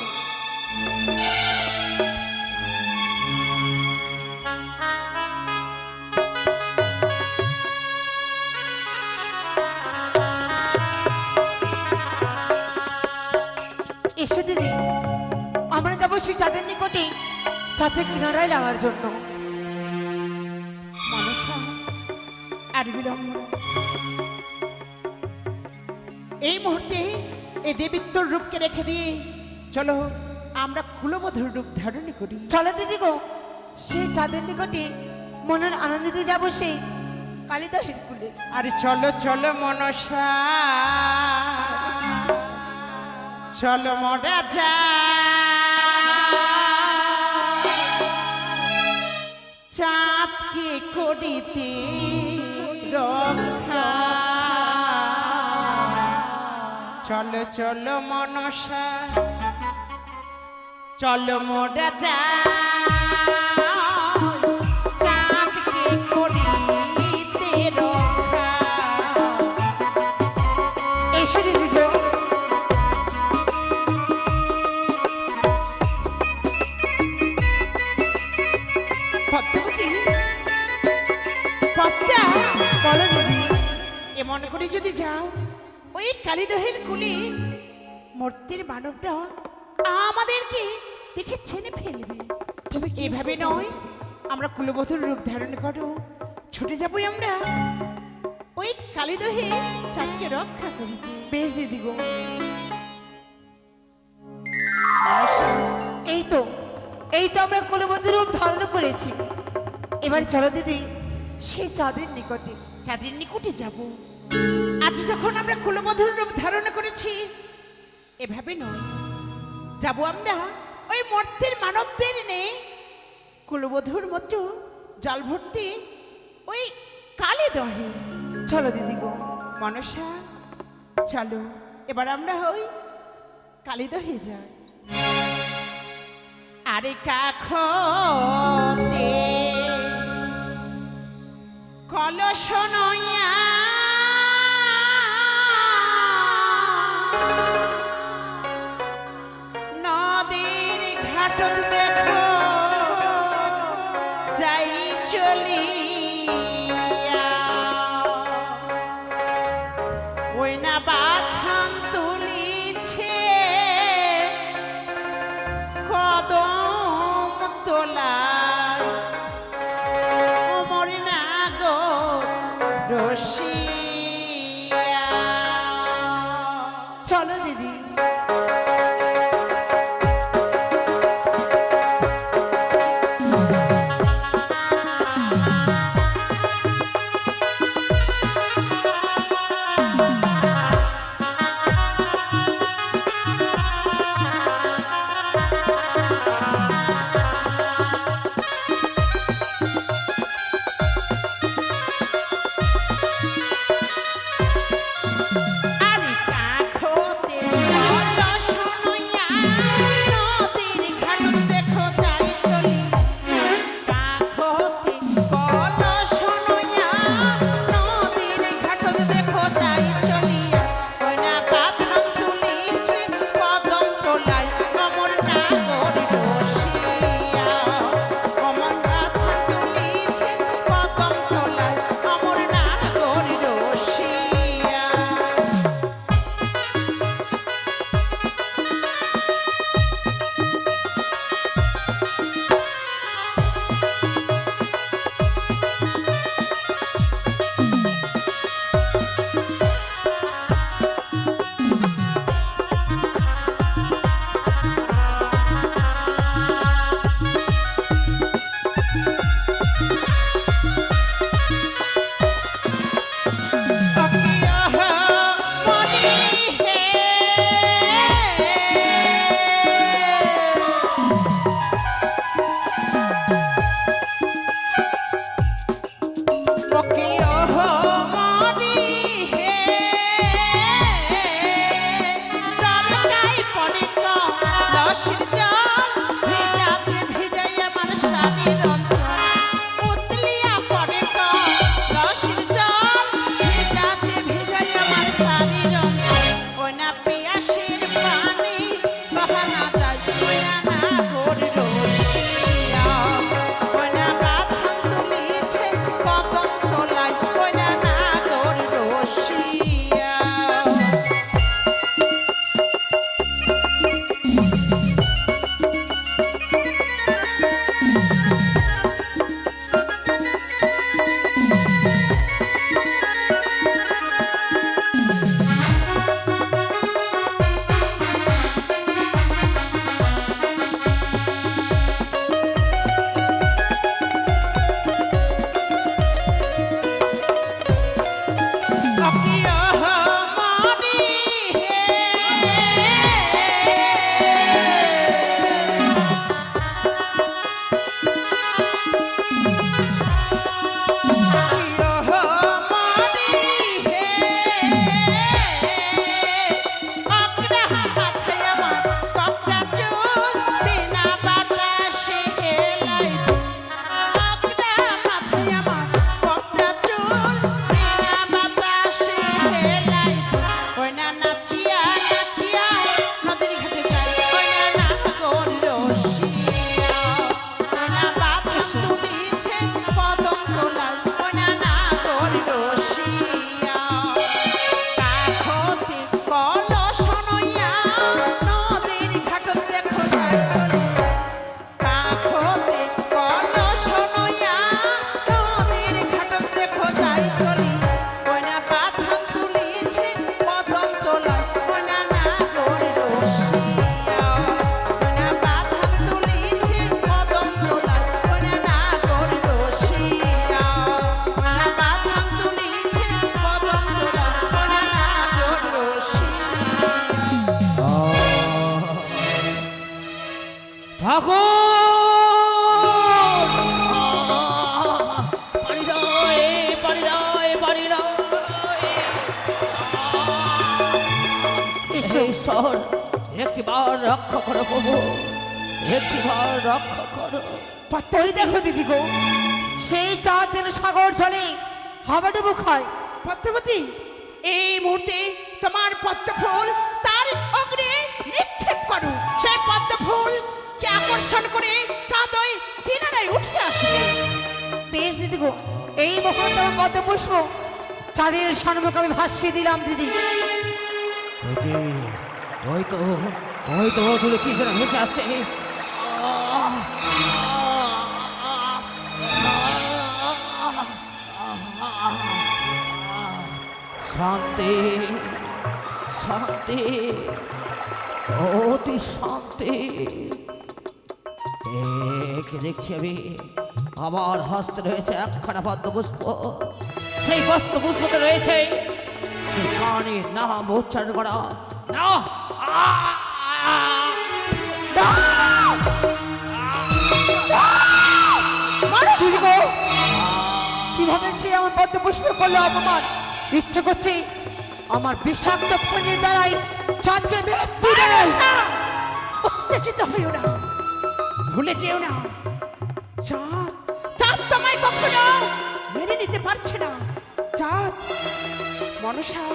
এসো দিদি, আমরা যাবো সেই চাঁদের নিকটে চাঁদের কিনারায় লাগার জন্য। মনসা আর বিলম্ব না। এই মুহূর্তে এই দেবিত্বর রূপকে রেখে দিয়ে চলো আমরা কুলবধূর রূপ ধারণ করি। চলো দিদি গো, সেই চাঁদের নিকটে মনের আনন্দিতে যাবো সেই কালিদহের কুলে। আর চলো চলো মনসা, চলো মোরা যা চাঁদকে করিতে রক্ষা। চলো চলো মনসা, চলো মোরা যা চাঁদকে করিতে রক্ষা। এসো দিদি গো, পদ্মাবতী, পদ্মা, বলো দিদি। এমন করে যদি যাও ওই কালিদহের কুলে মূর্তির মানবটা আমাদেরকে দেখে ছেনে ফেলবে। তবে কি এভাবে নয়, আমরা কুলবধূর রূপ ধারণ করো, ছুটে যাবই আমরা ওই কালিদহে চাঁদকে রক্ষা করিতে। বেশ দিদি গো, এই তো আমরা কুলবধূর রূপ ধারণ করেছি। এবার চলো দিদি সেই চাঁদের নিকটে। চাঁদের নিকটে যাব। আজ যখন আমরা কুলবধূর রূপ ধারণ করেছি, এভাবে নয়, যাব আমরা ওই মূর্তির মানবদের নে কুলবধূর মতো জল ভর্তি ওই কালিদহে। চলো দিদি গো। মনসা চলো এবার আমরা ওই কালিদহে যাই। আরে কাখতে কলস নইয়া নদীর ঘাটত দেখো যাই চলিয়া, ওই না বাথান তুলিছে কদম তোলায়, ওমর নাগর রসিয়া। চলো দিদি। আরে কাখতে কলস নইয়া নদীর ঘাটত দেখো যাই চলি, কাখতে কলস নইয়া নদীর ঘাটত দেখো যাই চলিয়া, ওই না বাথান তুলিছে কদম তোলায়, অমর নাগর রসিয়া, অমর নাগর ঈশ্বর একটিবার রক্ষা করো প্রভু, একটিবার রক্ষা করো। ওই দেখো দিদি গো, সেই চাঁদের সাগর জলে হাবাডুবু খায়। পদ্মবতী, এই মুহূর্তে তোমার পদ্ম ফুল তার অগ্রে নিক্ষেপ করো। সেই পদ্ম ফুলকে আকর্ষণ করে চাঁদ ওই কিনারায় উঠে আসবে। বেশ দিদি গো, এই মুহূর্তে আমার পদ্ম পুষ্প চাঁদের সম্মুখে আমি ভাসিয়ে দিলাম দিদি। ওকে, ওই তো দূরে কি যেন ভেসে আসছে। শান্তি, শান্তি, অতি শান্তি। কে দেখছি আমি, আমার হস্তে রয়েছে একখানা পদ্মপুষ্প। সেই পদ্মপুষ্পতে রয়েছে সেই প্রাণীর নাম উচ্চারণ করা না। দিদি গো, কিভাবে সে আমার পদ্ম পুষ্প করলো অপমান! ইচ্ছে করছে আমার বিষাক্ত ফণির দ্বারাই চাঁদকে মৃত্যু দেয়। উত্তেজিত হইও না, ভুলে যেও না, চাঁদ চাঁদ তোমায় কখনো মেনে নিতে পারছে না। চাঁদ, মনসা,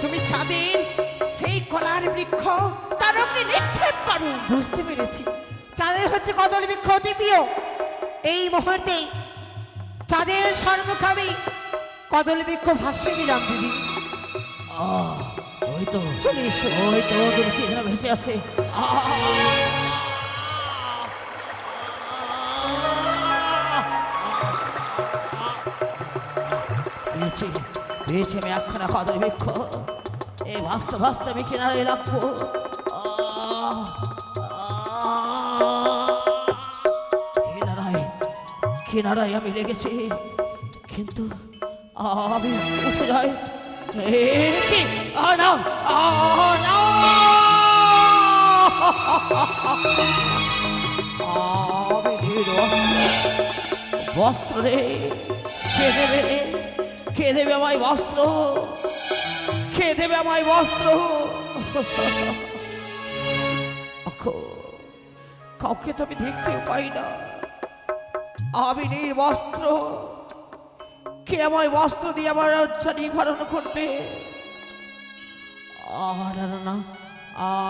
তুমি চাঁদের সেই কলার বৃক্ষ তার অগ্নি নিক্ষেপ করো। বুঝতে পেরেছি, চাঁদের হচ্ছে কদল বৃক্ষ অতি প্রিয়। এই মুহূর্তে চাঁদের সম্মুখে আমি কদল বৃক্ষ ভাসিয়ে দিলাম দিদি। ওই তো চলে এসো। ওই তো দূরে কি যেন ভেসে আসছে। পেয়েছি, পেয়েছি আমি একখানা কদল বৃক্ষ। এই ভাসতে ভাসতে আমি কিনারে লাগবো। কিনারায়, কিনারায় আমি লেগেছি, কিন্তু আমি উঠে যাই। কি? না, না! আমি বস্ত্র রে, কে দেবে রে? কে দেবে আমায় বস্ত্র? কে দেবে আমায় বস্ত্র? কাউকে তো আমি দেখতে পাই না, আমি নির্বস্ত্র। কে আমায় বস্ত্র দিয়ে আমার লজ্জা নিবারণ করবে? না না না,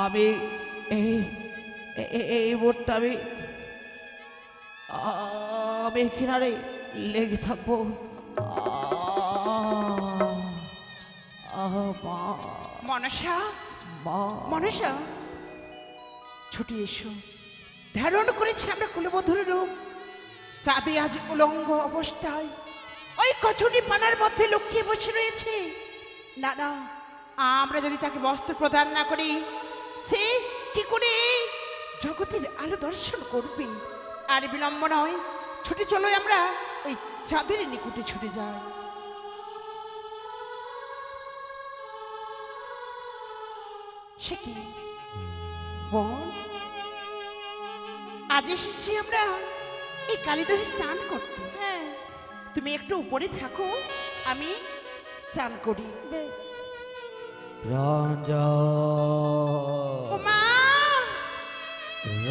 আমি এই বোটটা আমি কিনারে লেগে থাকবো। মনসা, মা, মনসা, ছুটে এসো। ধারণ করেছি আমরা কুলবধূর রূপ। চাঁদে আজ উলঙ্গ অবস্থায় ওই কচুরি পানার মধ্যে লুকিয়ে বসে রয়েছে। না না, আমরা যদি তাকে বস্ত্র প্রদান না করি, সে কি করে জগতের আলো দর্শন করবে? আর বিলম্ব নয়, ছুটে চলো, আমরা ওই চাঁদের নিকটে ছুটে যাই। সে কি বোন, আজ এসেছি আমরা এই কালীদহে স্নান করতে। হ্যাঁ তুমি একটু উপরে থাকো, আমি চান করি। বেশ। ও মা,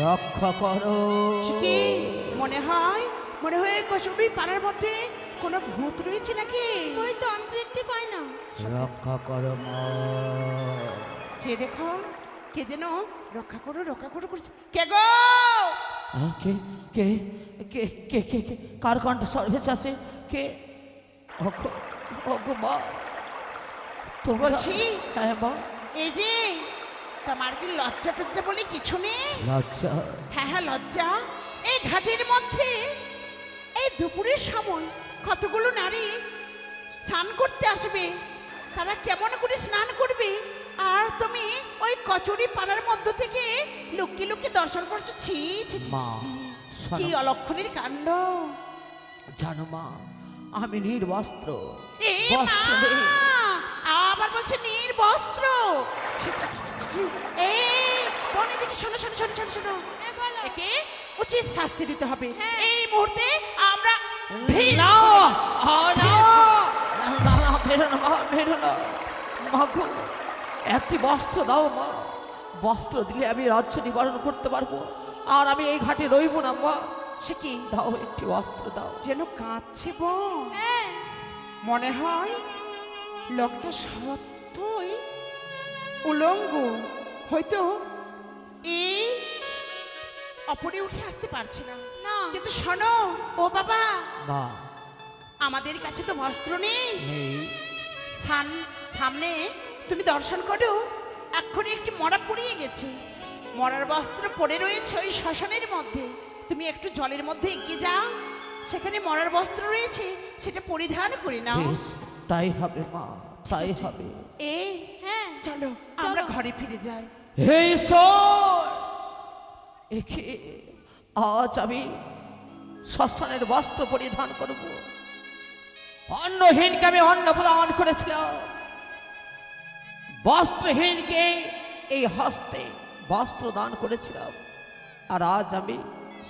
রক্ষা করো। সে কি মনে হয় কচুরি পানার মধ্যে কোনো ভূত রয়েছে নাকি? ওই তো আমি তো দেখতে পাই না। রক্ষা করো মা। যে দেখো, কে যেন রক্ষা করো করছে। কে গো? কে কে কে কে কে কে কার কণ্ঠ সর্ভেস আছে? কে? ওগো মা, তোমরা? বলছি, হ্যাঁ মা। এই যে তোমার কি লজ্জা টজ্জা বলে কিছু নেই? লজ্জা? হ্যাঁ লজ্জা। এই ঘাটের মধ্যে এই দুপুরের সময় কতগুলো নারী স্নান করতে আসবে, তারা কেমন করে স্নান করবে, আর তুমি ওই কচুরি পানার মধ্য থেকে লুকিয়ে লুকিয়ে দর্শন করছো। ছি ছি ছি, মা, ছি। শোনো। কি অলক্ষণের কাণ্ড! জানো মা, আমি নির্বস্ত্র। এ মা, বস্ত্র নেই। আবার বলছে নির্বস্ত্র। ছি ছি ছি ছি, ছি। এই বনে দিকে শোনো শোনো শোনো শোনো শোনো, হ্যাঁ বলো। একে উচিত শাস্তি দিতে হবে। হ্যাঁ। এই মুহূর্তে আমরা ভিড় না, করছি। না, না, না, বেরো না মা, বেরো না। মা গো, একটি বস্ত্র দাও মা, বস্ত্র দিলে আমি রাজ্য নিবারণ করতে পারবো, আর আমি এই ঘাটে রইব না মা। সে কি দাও একটি বস্ত্র দাও। যেন কাঁদছে বোন, হ্যাঁ মনে হয় লোকটা সত্যই উলঙ্গ, হয়তো এই অপরে উঠে আসতে পারছে না। না কিন্তু শোনো ও বাবা, মা আমাদের কাছে তো বস্ত্র নেই। নেই, সামনে তুমি দর্শন করো, এক্ষুনি একটি মরা পড়িয়ে গেছে, মরার বস্ত্র পড়ে রয়েছে ওই শ্মশানের মধ্যে। তুমি একটু জলের মধ্যে এগিয়ে যাও, সেখানে মরার বস্ত্র রয়েছে, সেটা পরিধান করে নাও। বেশ তাই হবে মা, তাই হবে। এ হ্যাঁ চলো আমরা ঘরে ফিরে যাই। হে ঈশ্বর, একে আজ আমি শ্মশানের বস্ত্র পরিধান করব। অন্নহীনকে আমি অন্ন প্রদান করেছিলাম, বস্ত্রহীনকে এই হস্তে বস্ত্র দান করেছিলাম, আর আজ আমি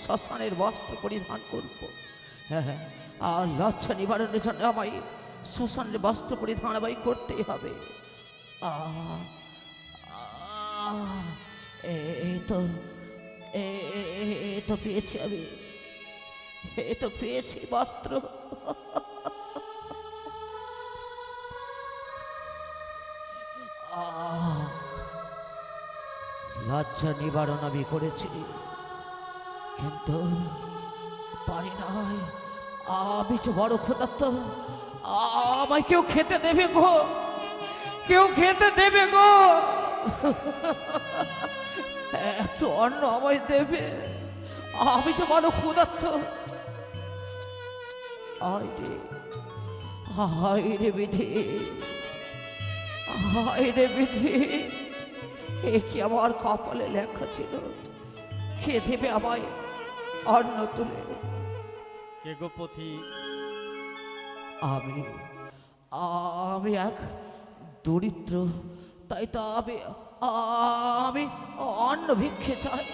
শ্মশানের বস্ত্র পরিধান করব। হ্যাঁ হ্যাঁ, আর লজ্জা নিবারণের জন্য আমায় শ্মশানের বস্ত্র পরিধান আমায় করতেই হবে। এই তো পেয়েছি আমি, এই তো পেয়েছি বস্ত্র। লজ্জা নিবারণ আমি করেছি, কিন্তু পারি নাই। আমি যে বড় ক্ষুধার্ত, আমায় কেউ খেতে দেবে গো, কেউ খেতে দেবে গো, একটু অন্ন আমায় দেবে, আমি যে বড় ক্ষুধার্ত। হায় রে বিধি, হায় রে বিধি, এ কি আমার কপালে লেখা ছিল, খেয়ে দেবে আমায় অন্ন তুলে। কে গো পথিক? আমি এক দরিদ্র, তাই তো আমি অন্ন ভিক্ষে চাই।